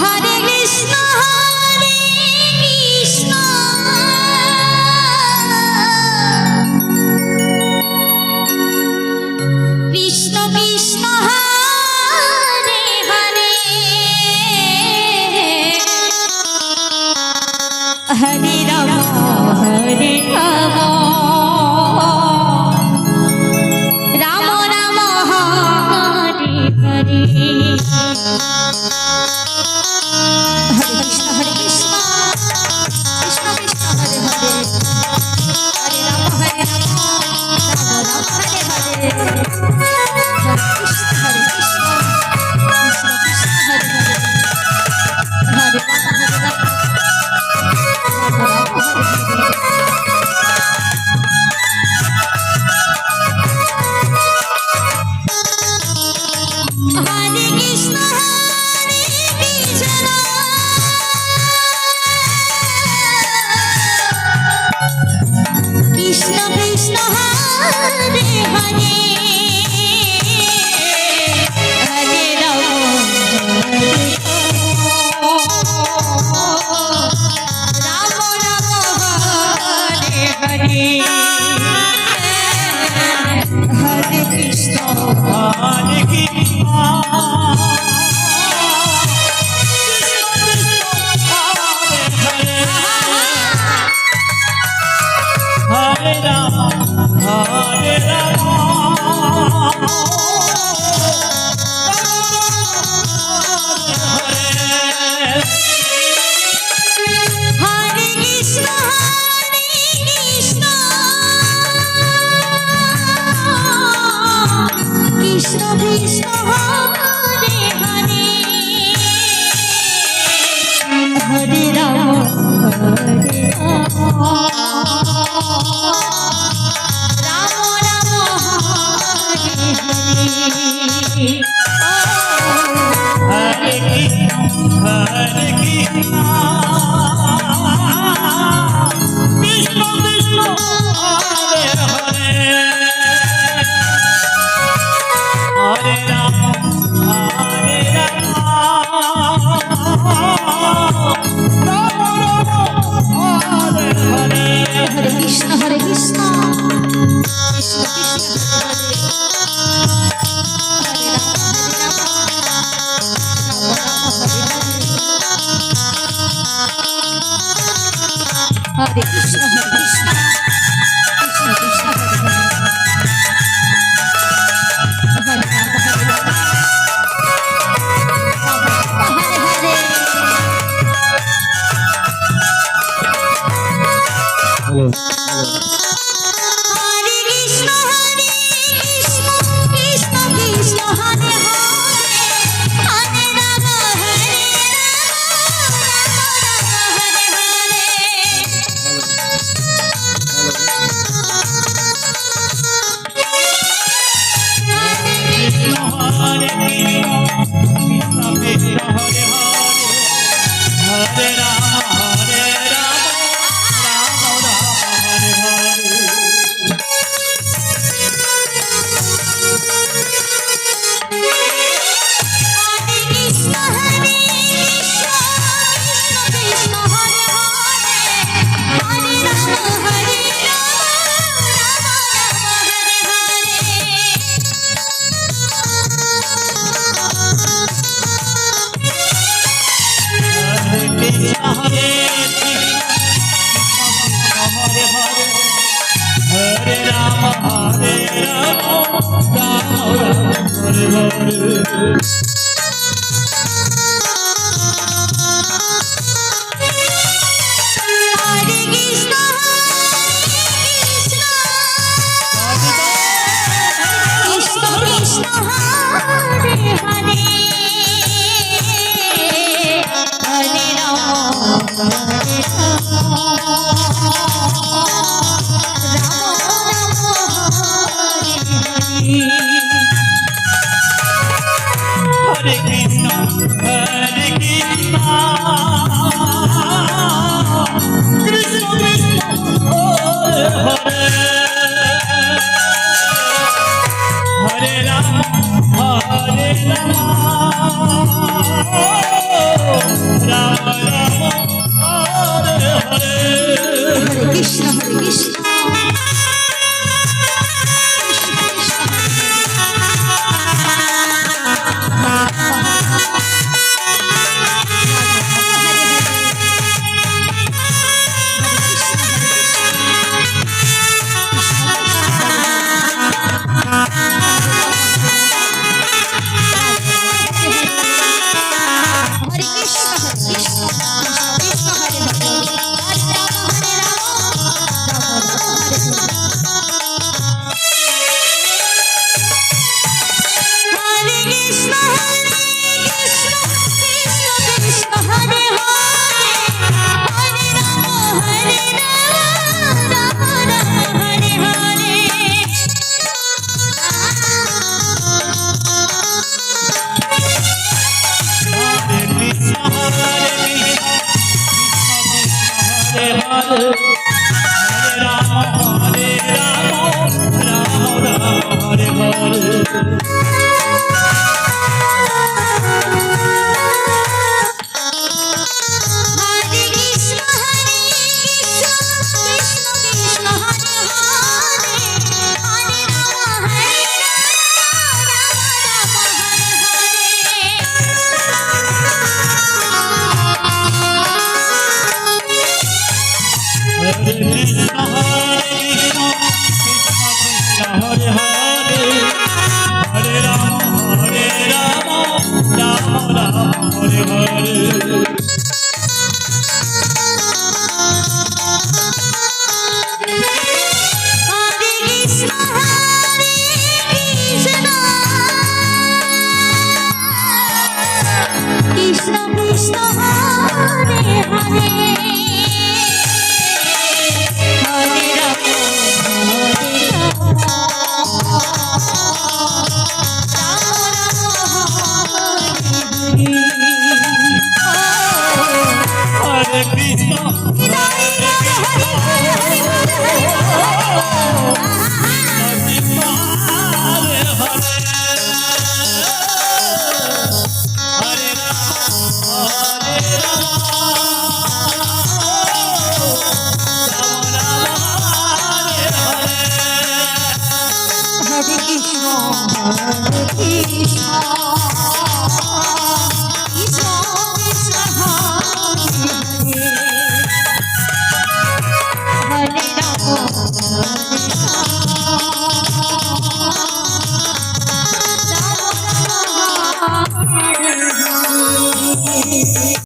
Hare Krishna Krishna Krishna Hare Hare Hare Ram Hare Ram Ram Ram Hare Hare Hare Krishna Krishna Krishna Hare Hare Hare Ram Hare Ram Ram Hare Hare Hare Krishna Krishna Krishna Hare Hare Hare Ram Hare Ram Ram Ram Hare Hare Krishna Krishna Hare Hare Hare Ram Hare Ram Ram Hare Hare Hare Krishna Hare Krishna Hare Ram Hare Ram Hare Krishna Krishna Krishna Hare Hare Hare Ram Hare Ram Ram Ram Hare Hare Hare Krishna Hare Krishna Krishna Krishna Hare Hare Hare Ram Hare Ram Ram Ram Hare Hare Hare Krishna Krishna Krishna Hare Hare Ram Hare Krishna Krishna Krishna Hare Hare Hare Ram Hare Ram Hare Hare Hare Krishna Krishna Krishna Hare Hare Hare Ram Hare Ram Ram Ram Hare Krishna Hare Krishna Krishna Hare Hare Hare Ram Hare Ram Ram Ram Hare Hare Hare Krishna Krishna Krishna Hare Hare Hare Ram Hare Ram Ram Ram Hare Hare Krishna Hare Krishna Hare Hare Hare Ram Hare Ram Ram Ram Hare Hare Hare Krishna Krishna Krishna Hare Hare Hare Ram Hare Ram Ram Hare Hare Hare Krishna Hare Krishna Krishna Krishna Hare Hare Hare Ram Hare Ram Hare Hare Ram Ram Ram Hare Hare Hare Krishna Krishna Krishna Hare Hare Hare Ram Ram Hare Hare Hare Krishna Krishna Hare Hare Hare Ram Ram Ram Hare Hare Hare Krishna Krishna Krishna Hare Hare Hare Ram Hare Krishna Hare Krishna